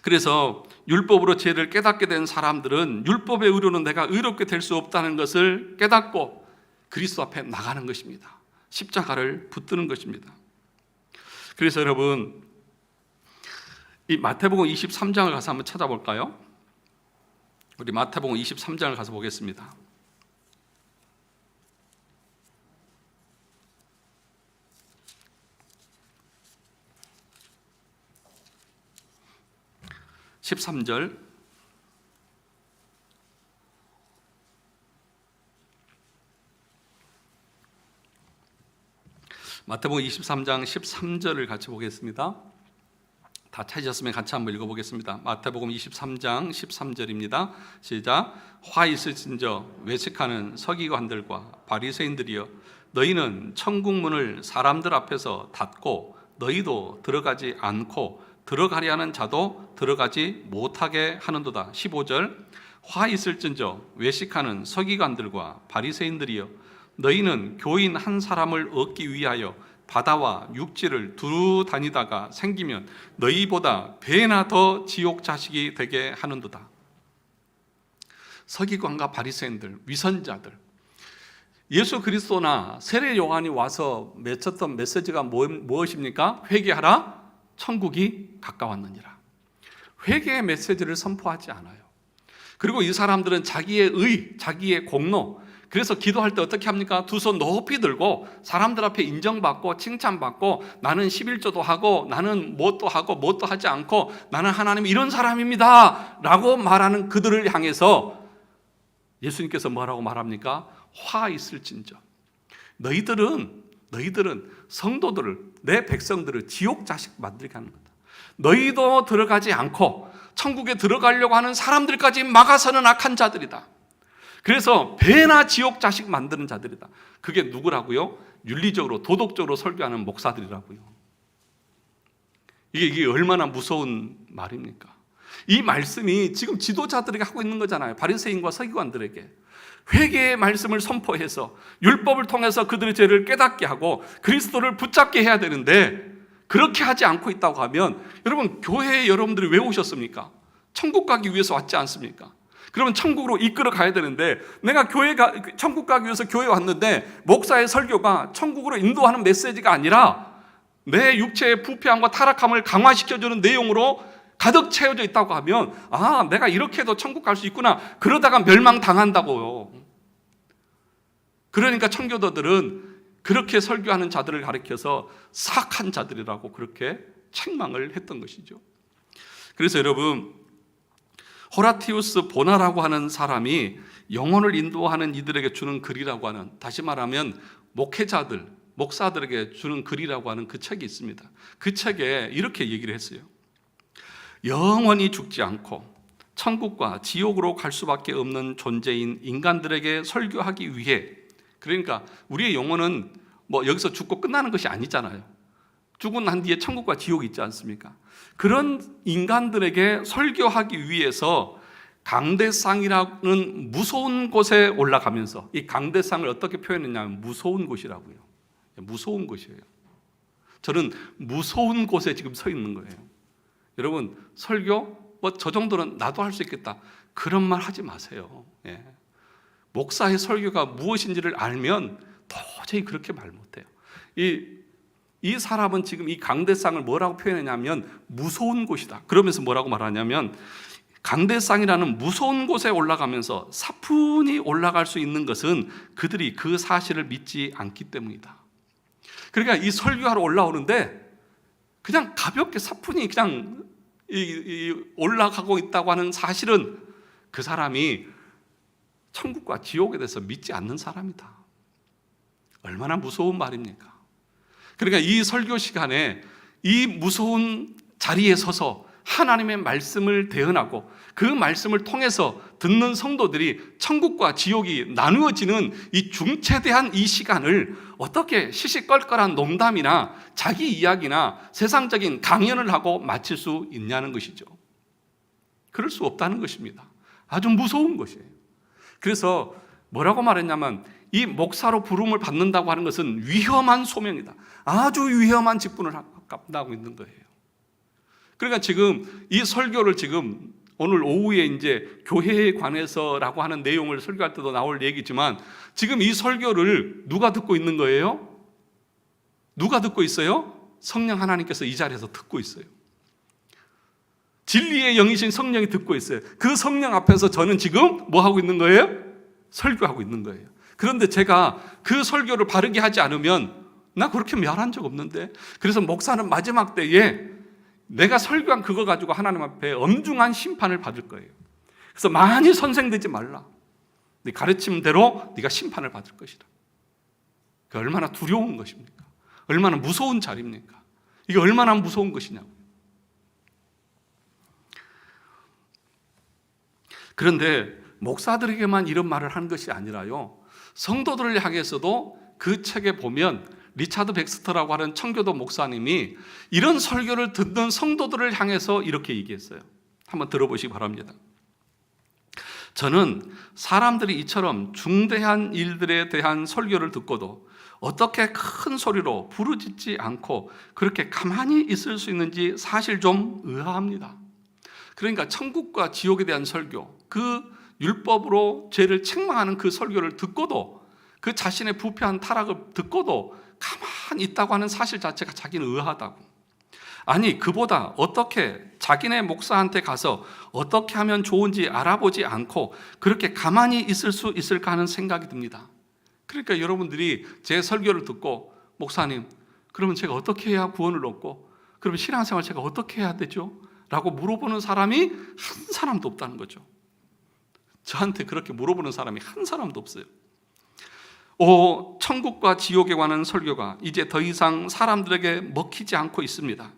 그래서 율법으로 죄를 깨닫게 된 사람들은 율법의 의로는 내가 의롭게 될 수 없다는 것을 깨닫고 그리스도 앞에 나가는 것입니다. 십자가를 붙드는 것입니다. 그래서 여러분, 이 마태복음 23장을 가서 한번 찾아볼까요? 우리 마태복음 23장을 가서 보겠습니다. (13절) 마태복음 23장 13절을 같이 보겠습니다. 다 찾으셨으면 같이 한번 읽어보겠습니다. 마태복음 23장 13절입니다. 시작. 화 있을진저 외식하는 서기관들과 바리새인들이여, 너희는 천국문을 사람들 앞에서 닫고 너희도 들어가지 않고 들어가려 하는 자도 들어가지 못하게 하는도다. 15절. 화 있을진저 외식하는 서기관들과 바리새인들이여, 너희는 교인 한 사람을 얻기 위하여 바다와 육지를 두루 다니다가 생기면 너희보다 배나 더 지옥 자식이 되게 하는도다. 서기관과 바리새인들, 위선자들. 예수 그리스도나 세례 요한이 와서 맺혔던 메시지가 무엇입니까? 회개하라, 천국이 가까웠느니라. 회개의 메시지를 선포하지 않아요. 그리고 이 사람들은 자기의 의, 자기의 공로, 그래서 기도할 때 어떻게 합니까? 두 손 높이 들고 사람들 앞에 인정받고 칭찬받고, 나는 11조도 하고 나는 뭣도 하고 뭣도 하지 않고 나는 하나님 이런 사람입니다 라고 말하는 그들을 향해서 예수님께서 뭐라고 말합니까? 화 있을진저 너희들은 성도들을, 내 백성들을 지옥 자식 만들게 하는 거다. 너희도 들어가지 않고 천국에 들어가려고 하는 사람들까지 막아서는 악한 자들이다. 그래서 배나 지옥 자식 만드는 자들이다. 그게 누구라고요? 윤리적으로, 도덕적으로 설교하는 목사들이라고요. 이게 얼마나 무서운 말입니까? 이 말씀이 지금 지도자들에게 하고 있는 거잖아요. 바리새인과 서기관들에게 회개의 말씀을 선포해서 율법을 통해서 그들의 죄를 깨닫게 하고 그리스도를 붙잡게 해야 되는데, 그렇게 하지 않고 있다고 하면, 여러분, 교회에 여러분들이 왜 오셨습니까? 천국 가기 위해서 왔지 않습니까? 그러면 천국으로 이끌어 가야 되는데, 내가 천국 가기 위해서 교회에 왔는데 목사의 설교가 천국으로 인도하는 메시지가 아니라 내 육체의 부패함과 타락함을 강화시켜주는 내용으로 가득 채워져 있다고 하면, 아, 내가 이렇게 해도 천국 갈 수 있구나. 그러다가 멸망당한다고요. 그러니까 청교도들은 그렇게 설교하는 자들을 가리켜서 사악한 자들이라고 그렇게 책망을 했던 것이죠. 그래서 여러분, 호라티우스 보나라고 하는 사람이 영혼을 인도하는 이들에게 주는 글이라고 하는, 다시 말하면 목회자들, 목사들에게 주는 글이라고 하는 그 책이 있습니다. 그 책에 이렇게 얘기를 했어요. 영원히 죽지 않고 천국과 지옥으로 갈 수밖에 없는 존재인 인간들에게 설교하기 위해, 그러니까 우리의 영혼은 뭐 여기서 죽고 끝나는 것이 아니잖아요. 죽고 난 뒤에 천국과 지옥이 있지 않습니까? 그런 인간들에게 설교하기 위해서 강대상이라는 무서운 곳에 올라가면서, 이 강대상을 어떻게 표현했냐면 무서운 곳이라고요. 무서운 곳이에요. 저는 무서운 곳에 지금 서 있는 거예요. 여러분, 설교 뭐 저 정도는 나도 할 수 있겠다, 그런 말 하지 마세요. 예. 목사의 설교가 무엇인지를 알면 도저히 그렇게 말 못해요. 이 사람은 지금 이 강대상을 뭐라고 표현했냐면 무서운 곳이다. 그러면서 뭐라고 말하냐면, 강대상이라는 무서운 곳에 올라가면서 사뿐히 올라갈 수 있는 것은 그들이 그 사실을 믿지 않기 때문이다. 그러니까 이 설교하러 올라오는데 그냥 가볍게 사뿐히 그냥 올라가고 있다고 하는 사실은 그 사람이 천국과 지옥에 대해서 믿지 않는 사람이다. 얼마나 무서운 말입니까? 그러니까 이 설교 시간에 이 무서운 자리에 서서 하나님의 말씀을 대언하고 그 말씀을 통해서 듣는 성도들이 천국과 지옥이 나누어지는 이 중체대한 이 시간을 어떻게 시시껄껄한 농담이나 자기 이야기나 세상적인 강연을 하고 마칠 수 있냐는 것이죠. 그럴 수 없다는 것입니다. 아주 무서운 것이에요. 그래서 뭐라고 말했냐면, 이 목사로 부름을 받는다고 하는 것은 위험한 소명이다. 아주 위험한 직분을 감당하고 있는 거예요. 그러니까 지금 이 설교를 지금 오늘 오후에 이제 교회에 관해서라고 하는 내용을 설교할 때도 나올 얘기지만 지금 이 설교를 누가 듣고 있는 거예요? 누가 듣고 있어요? 성령 하나님께서 이 자리에서 듣고 있어요. 진리의 영이신 성령이 듣고 있어요. 그 성령 앞에서 저는 지금 뭐 하고 있는 거예요? 설교하고 있는 거예요. 그런데 제가 그 설교를 바르게 하지 않으면 나 그렇게 말한 적 없는데, 그래서 목사는 마지막 때에 내가 설교한 그거 가지고 하나님 앞에 엄중한 심판을 받을 거예요. 그래서 많이 선생되지 말라. 네 가르침대로 네가 심판을 받을 것이다. 그 얼마나 두려운 것입니까? 얼마나 무서운 자리입니까? 이게 얼마나 무서운 것이냐고. 그런데 목사들에게만 이런 말을 하는 것이 아니라요, 성도들을 향해서도 그 책에 보면 리차드 백스터라고 하는 청교도 목사님이 이런 설교를 듣는 성도들을 향해서 이렇게 얘기했어요. 한번 들어보시기 바랍니다. 저는 사람들이 이처럼 중대한 일들에 대한 설교를 듣고도 어떻게 큰 소리로 부르짖지 않고 그렇게 가만히 있을 수 있는지 사실 좀 의아합니다. 그러니까 천국과 지옥에 대한 설교, 그 율법으로 죄를 책망하는 그 설교를 듣고도, 그 자신의 부패한 타락을 듣고도 가만히 있다고 하는 사실 자체가 자기는 의아하다고. 아니, 그보다 어떻게 자기네 목사한테 가서 어떻게 하면 좋은지 알아보지 않고 그렇게 가만히 있을 수 있을까 하는 생각이 듭니다. 그러니까 여러분들이 제 설교를 듣고, 목사님, 그러면 제가 어떻게 해야 구원을 얻고, 그러면 신앙생활 제가 어떻게 해야 되죠? 라고 물어보는 사람이 한 사람도 없다는 거죠. 저한테 그렇게 물어보는 사람이 한 사람도 없어요. 천국과 지옥에 관한 설교가 이제 더 이상 사람들에게 먹히지 않고 있습니다.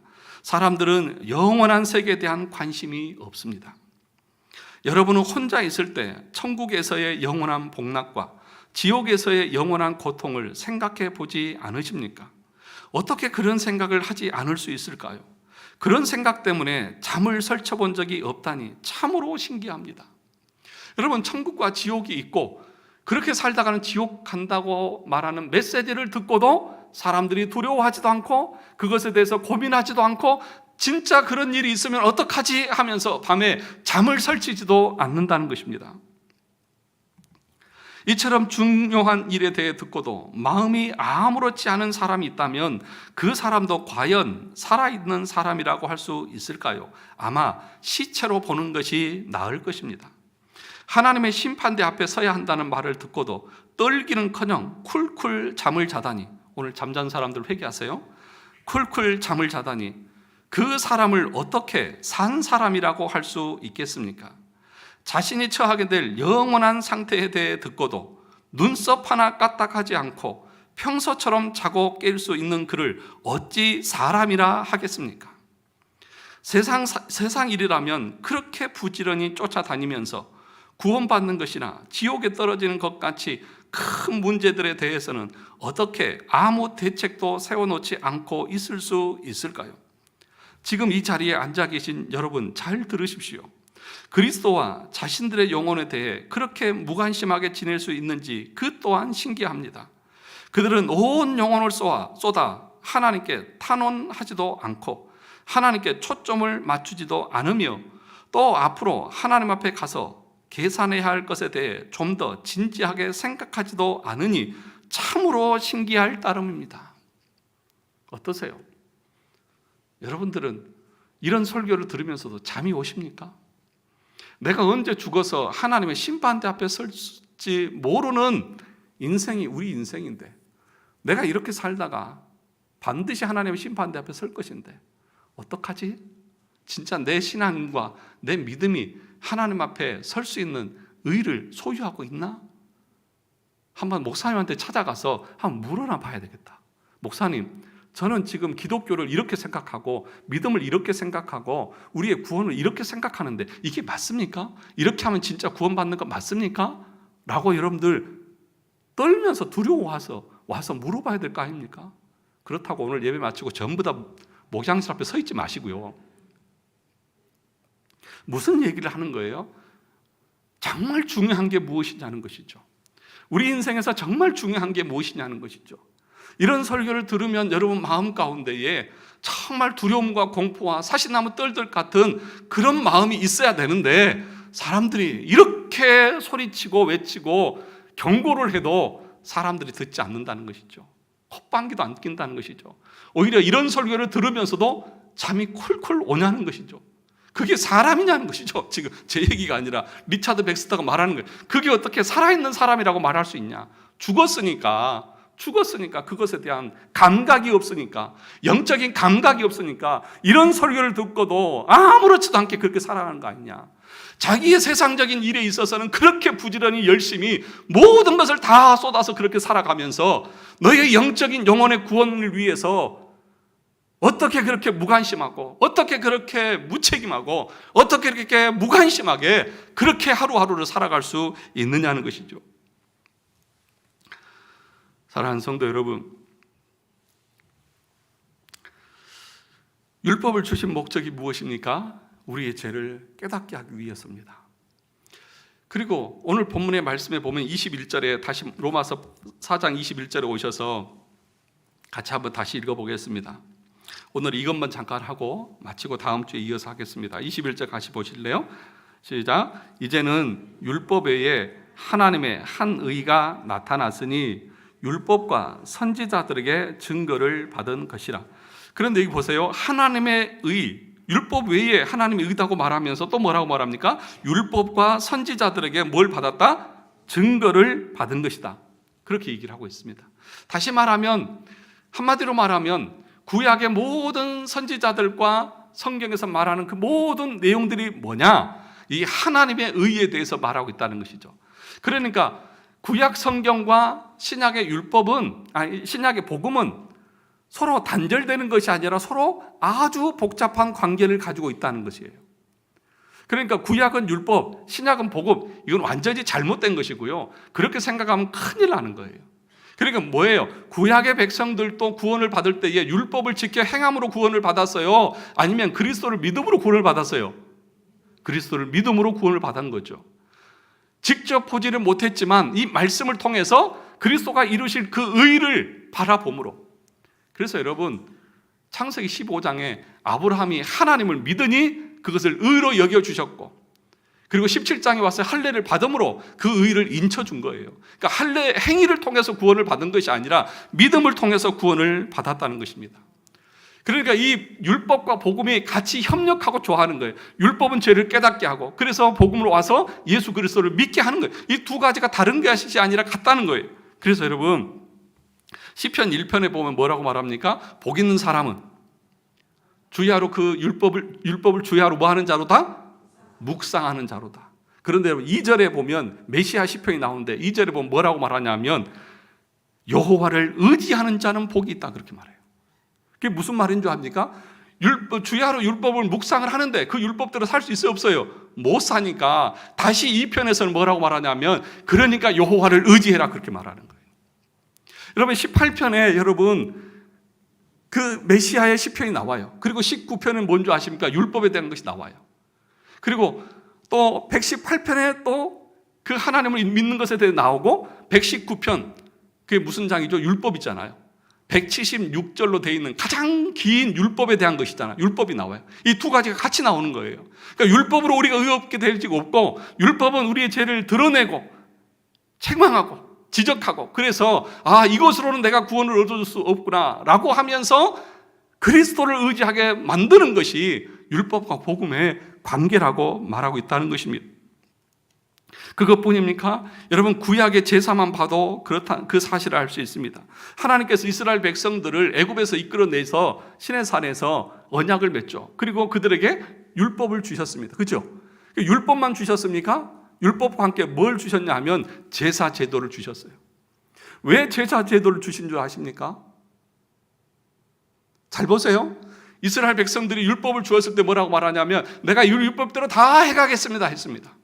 사람들은 영원한 세계에 대한 관심이 없습니다. 여러분은 혼자 있을 때 천국에서의 영원한 복락과 지옥에서의 영원한 고통을 생각해 보지 않으십니까? 어떻게 그런 생각을 하지 않을 수 있을까요? 그런 생각 때문에 잠을 설쳐본 적이 없다니 참으로 신기합니다. 여러분, 천국과 지옥이 있고 그렇게 살다가는 지옥 간다고 말하는 메시지를 듣고도 사람들이 두려워하지도 않고 그것에 대해서 고민하지도 않고 진짜 그런 일이 있으면 어떡하지 하면서 밤에 잠을 설치지도 않는다는 것입니다. 이처럼 중요한 일에 대해 듣고도 마음이 아무렇지 않은 사람이 있다면 그 사람도 과연 살아있는 사람이라고 할 수 있을까요? 아마 시체로 보는 것이 나을 것입니다. 하나님의 심판대 앞에 서야 한다는 말을 듣고도 떨기는커녕 쿨쿨 잠을 자다니, 오늘 잠잔 사람들 회개하세요. 쿨쿨 잠을 자다니 그 사람을 어떻게 산 사람이라고 할 수 있겠습니까? 자신이 처하게 될 영원한 상태에 대해 듣고도 눈썹 하나 까딱하지 않고 평소처럼 자고 깰 수 있는 그를 어찌 사람이라 하겠습니까? 세상 일이라면 그렇게 부지런히 쫓아다니면서 구원받는 것이나 지옥에 떨어지는 것 같이 큰 문제들에 대해서는 어떻게 아무 대책도 세워놓지 않고 있을 수 있을까요? 지금 이 자리에 앉아 계신 여러분, 잘 들으십시오. 그리스도와 자신들의 영혼에 대해 그렇게 무관심하게 지낼 수 있는지 그 또한 신기합니다. 그들은 온 영혼을 쏟아 하나님께 탄원하지도 않고 하나님께 초점을 맞추지도 않으며 또 앞으로 하나님 앞에 가서 계산해야 할 것에 대해 좀 더 진지하게 생각하지도 않으니 참으로 신기할 따름입니다. 어떠세요? 여러분들은 이런 설교를 들으면서도 잠이 오십니까? 내가 언제 죽어서 하나님의 심판대 앞에 설지 모르는 인생이 우리 인생인데, 내가 이렇게 살다가 반드시 하나님의 심판대 앞에 설 것인데 어떡하지? 진짜 내 신앙과 내 믿음이 하나님 앞에 설 수 있는 의를 소유하고 있나? 한번 목사님한테 찾아가서 한번 물어나 봐야 되겠다. 목사님, 저는 지금 기독교를 이렇게 생각하고 믿음을 이렇게 생각하고 우리의 구원을 이렇게 생각하는데 이게 맞습니까? 이렇게 하면 진짜 구원받는 거 맞습니까? 라고 여러분들 떨면서 두려워와서 와서 물어봐야 될 거 아닙니까? 그렇다고 오늘 예배 마치고 전부 다 목장실 앞에 서 있지 마시고요. 무슨 얘기를 하는 거예요? 정말 중요한 게 무엇이냐는 것이죠. 우리 인생에서 정말 중요한 게 무엇이냐는 것이죠. 이런 설교를 들으면 여러분 마음 가운데에 정말 두려움과 공포와 사시나무 떨들 같은 그런 마음이 있어야 되는데, 사람들이 이렇게 소리치고 외치고 경고를 해도 사람들이 듣지 않는다는 것이죠. 콧방귀도 안 낀다는 것이죠. 오히려 이런 설교를 들으면서도 잠이 콜콜 오냐는 것이죠. 그게 사람이냐는 것이죠. 지금 제 얘기가 아니라 리차드 백스터가 말하는 거예요. 그게 어떻게 살아있는 사람이라고 말할 수 있냐. 죽었으니까 그것에 대한 감각이 없으니까, 영적인 감각이 없으니까 이런 설교를 듣고도 아무렇지도 않게 그렇게 살아가는 거 아니냐. 자기의 세상적인 일에 있어서는 그렇게 부지런히 열심히 모든 것을 다 쏟아서 그렇게 살아가면서 너의 영적인 영혼의 구원을 위해서 어떻게 그렇게 무관심하고, 어떻게 그렇게 무책임하고, 어떻게 그렇게 무관심하게 그렇게 하루하루를 살아갈 수 있느냐는 것이죠. 사랑하는 성도 여러분, 율법을 주신 목적이 무엇입니까? 우리의 죄를 깨닫게 하기 위해서입니다. 그리고 오늘 본문의 말씀에 보면 21절에 다시 로마서 4장 21절에 오셔서 같이 한번 다시 읽어보겠습니다. 오늘 이것만 잠깐 하고 마치고 다음 주에 이어서 하겠습니다. 21절 같이 보실래요? 시작. 이제는 율법 외에 하나님의 한 의가 나타났으니 율법과 선지자들에게 증거를 받은 것이라. 그런데 여기 보세요. 하나님의 의, 율법 외에 하나님의 의다고 말하면서 또 뭐라고 말합니까? 율법과 선지자들에게 뭘 받았다? 증거를 받은 것이다. 그렇게 얘기를 하고 있습니다. 다시 말하면, 한마디로 말하면 구약의 모든 선지자들과 성경에서 말하는 그 모든 내용들이 뭐냐? 이 하나님의 의에 대해서 말하고 있다는 것이죠. 그러니까 구약 성경과 신약의 율법은, 신약의 복음은 서로 단절되는 것이 아니라 서로 아주 복잡한 관계를 가지고 있다는 것이에요. 그러니까 구약은 율법, 신약은 복음, 이건 완전히 잘못된 것이고요. 그렇게 생각하면 큰일 나는 거예요. 그러니까 뭐예요? 구약의 백성들도 구원을 받을 때에 율법을 지켜 행함으로 구원을 받았어요? 아니면 그리스도를 믿음으로 구원을 받았어요? 그리스도를 믿음으로 구원을 받은 거죠. 직접 보지를 못했지만 이 말씀을 통해서 그리스도가 이루실 그 의를 바라봄으로. 그래서 여러분, 창세기 15장에 아브라함이 하나님을 믿으니 그것을 의로 여겨주셨고, 그리고 17장에 와서 할례를 받음으로 그 의를 인쳐준 거예요. 그러니까 할례 행위를 통해서 구원을 받은 것이 아니라 믿음을 통해서 구원을 받았다는 것입니다. 그러니까 이 율법과 복음이 같이 협력하고 조화하는 거예요. 율법은 죄를 깨닫게 하고, 그래서 복음으로 와서 예수 그리스도를 믿게 하는 거예요. 이 두 가지가 다른 것이 아니라 같다는 거예요. 그래서 여러분, 시편 1편에 보면 뭐라고 말합니까? 복 있는 사람은 주야로 그 율법을 주야로 뭐 하는 자로다? 묵상하는 자로다. 그런데 여러분 2절에 보면 메시아 시편이 나오는데 2절에 보면 뭐라고 말하냐면 여호와를 의지하는 자는 복이 있다, 그렇게 말해요. 그게 무슨 말인 줄 압니까? 주야로 율법을 묵상을 하는데 그 율법대로 살 수 있어요, 없어요? 못 사니까 다시 2편에서는 뭐라고 말하냐면 그러니까 여호와를 의지해라, 그렇게 말하는 거예요. 여러분 18편에 여러분 그 메시아의 시편이 나와요. 그리고 19편은 뭔지 아십니까? 율법에 대한 것이 나와요. 그리고 또 118편에 또 그 하나님을 믿는 것에 대해 나오고, 119편, 그게 무슨 장이죠? 율법이잖아요. 176절로 되어 있는 가장 긴 율법에 대한 것이잖아요. 율법이 나와요. 이 두 가지가 같이 나오는 거예요. 그러니까 율법으로 우리가 의 없게 될 수가 없고, 율법은 우리의 죄를 드러내고 책망하고 지적하고, 그래서 이것으로는 내가 구원을 얻을 수 없구나 라고 하면서 그리스도를 의지하게 만드는 것이 율법과 복음의 관계라고 말하고 있다는 것입니다. 그것뿐입니까? 여러분, 구약의 제사만 봐도 그렇다, 그 사실을 알 수 있습니다. 하나님께서 이스라엘 백성들을 애굽에서 이끌어내서 시내산에서 언약을 맺죠. 그리고 그들에게 율법을 주셨습니다. 그렇죠? 율법만 주셨습니까? 율법과 함께 뭘 주셨냐 하면 제사 제도를 주셨어요. 왜 제사 제도를 주신 줄 아십니까? 잘 보세요. 이스라엘 백성들이 율법을 주었을 때 뭐라고 말하냐면 내가 이 율법대로 다 해가겠습니다 했습니다.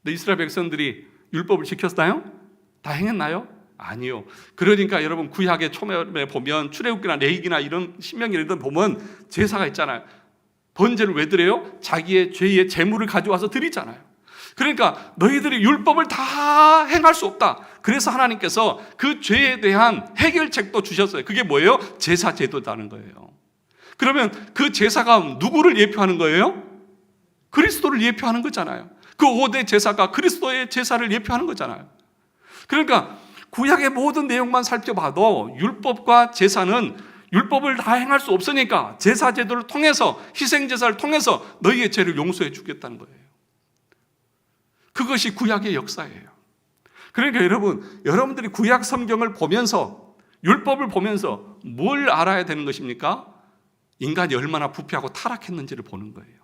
근데 이스라엘 백성들이 율법을 지켰나요? 다 행했나요? 아니요. 그러니까 여러분 구약의 초면에 보면 출애굽기나 레위기나 이런 신명기 이런 데 보면 제사가 있잖아요. 번제를 왜 드려요? 자기의 죄의 제물을 가져와서 드리잖아요. 그러니까 너희들이 율법을 다 행할 수 없다. 그래서 하나님께서 그 죄에 대한 해결책도 주셨어요. 그게 뭐예요? 제사 제도라는 거예요. 그러면 그 제사가 누구를 예표하는 거예요? 그리스도를 예표하는 거잖아요. 그 5대 제사가 그리스도의 제사를 예표하는 거잖아요. 그러니까 구약의 모든 내용만 살펴봐도 율법과 제사는 율법을 다 행할 수 없으니까 제사 제도를 통해서, 희생 제사를 통해서 너희의 죄를 용서해 주겠다는 거예요. 그것이 구약의 역사예요. 그러니까 여러분들이 구약 성경을 보면서, 율법을 보면서 뭘 알아야 되는 것입니까? 인간이 얼마나 부패하고 타락했는지를 보는 거예요.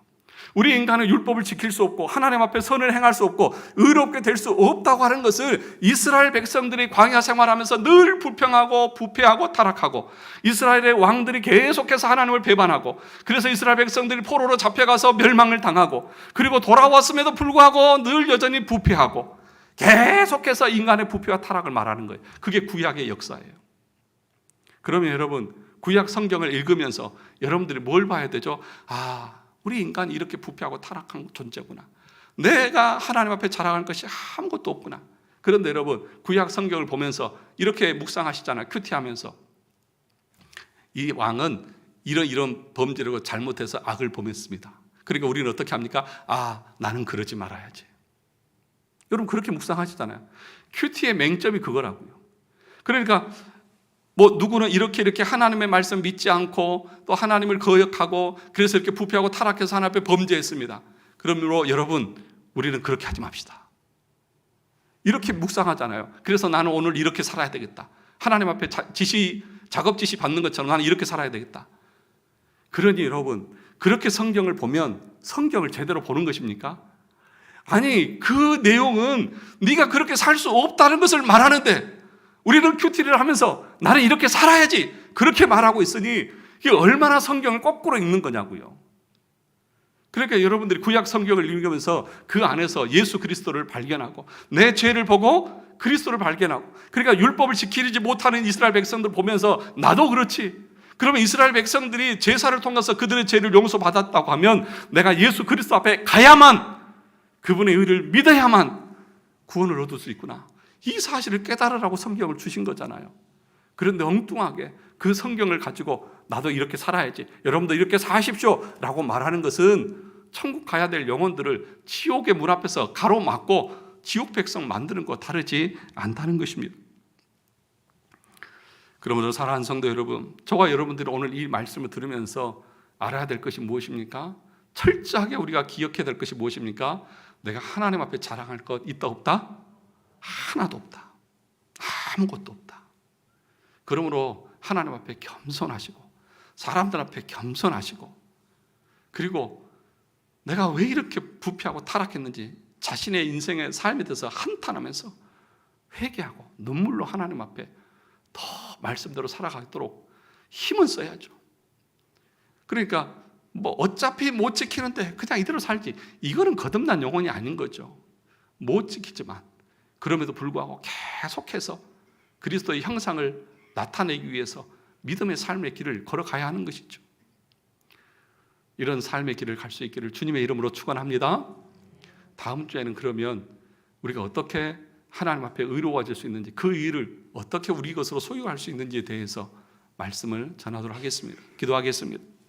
우리 인간은 율법을 지킬 수 없고 하나님 앞에 선을 행할 수 없고 의롭게 될 수 없다고 하는 것을 이스라엘 백성들이 광야 생활하면서 늘 불평하고 부패하고 타락하고, 이스라엘의 왕들이 계속해서 하나님을 배반하고, 그래서 이스라엘 백성들이 포로로 잡혀가서 멸망을 당하고, 그리고 돌아왔음에도 불구하고 늘 여전히 부패하고, 계속해서 인간의 부패와 타락을 말하는 거예요. 그게 구약의 역사예요. 그러면 여러분, 구약 성경을 읽으면서 여러분들이 뭘 봐야 되죠? 우리 인간이 이렇게 부패하고 타락한 존재구나. 내가 하나님 앞에 자랑할 것이 아무것도 없구나. 그런데 여러분, 구약 성경을 보면서 이렇게 묵상하시잖아요. 큐티하면서. 이 왕은 이런 범죄를 잘못해서 악을 범했습니다. 그러니까 우리는 어떻게 합니까? 나는 그러지 말아야지. 여러분 그렇게 묵상하시잖아요. 큐티의 맹점이 그거라고요. 그러니까 누구는 이렇게 하나님의 말씀 믿지 않고 또 하나님을 거역하고, 그래서 이렇게 부패하고 타락해서 하나님 앞에 범죄했습니다. 그러므로 여러분, 우리는 그렇게 하지 맙시다. 이렇게 묵상하잖아요. 그래서 나는 오늘 이렇게 살아야 되겠다. 하나님 앞에 작업 지시 받는 것처럼 나는 이렇게 살아야 되겠다. 그러니 여러분, 그렇게 성경을 보면 성경을 제대로 보는 것입니까? 아니, 그 내용은 네가 그렇게 살 수 없다는 것을 말하는데, 우리는 큐티를 하면서 나는 이렇게 살아야지 그렇게 말하고 있으니 이게 얼마나 성경을 거꾸로 읽는 거냐고요. 그러니까 여러분들이 구약 성경을 읽으면서 그 안에서 예수 그리스도를 발견하고, 내 죄를 보고 그리스도를 발견하고, 그러니까 율법을 지키지 못하는 이스라엘 백성들 보면서 나도 그렇지. 그러면 이스라엘 백성들이 제사를 통해서 그들의 죄를 용서받았다고 하면 내가 예수 그리스도 앞에 가야만, 그분의 의를 믿어야만 구원을 얻을 수 있구나. 이 사실을 깨달으라고 성경을 주신 거잖아요. 그런데 엉뚱하게 그 성경을 가지고 나도 이렇게 살아야지, 여러분도 이렇게 사십시오 라고 말하는 것은 천국 가야 될 영혼들을 지옥의 문 앞에서 가로막고 지옥 백성 만드는 거 다르지 않다는 것입니다. 그러므로 사랑하는 성도 여러분, 저와 여러분들이 오늘 이 말씀을 들으면서 알아야 될 것이 무엇입니까? 철저하게 우리가 기억해야 될 것이 무엇입니까? 내가 하나님 앞에 자랑할 것 있다 없다? 하나도 없다. 아무것도 없다. 그러므로 하나님 앞에 겸손하시고, 사람들 앞에 겸손하시고, 그리고 내가 왜 이렇게 부패하고 타락했는지 자신의 인생의 삶에 대해서 한탄하면서 회개하고 눈물로 하나님 앞에 더 말씀대로 살아가도록 힘은 써야죠. 그러니까 어차피 못 지키는데 그냥 이대로 살지, 이거는 거듭난 영혼이 아닌 거죠. 못 지키지만 그럼에도 불구하고 계속해서 그리스도의 형상을 나타내기 위해서 믿음의 삶의 길을 걸어가야 하는 것이죠. 이런 삶의 길을 갈 수 있기를 주님의 이름으로 축원합니다. 다음 주에는 그러면 우리가 어떻게 하나님 앞에 의로워질 수 있는지, 그 일을 어떻게 우리 것으로 소유할 수 있는지에 대해서 말씀을 전하도록 하겠습니다. 기도하겠습니다.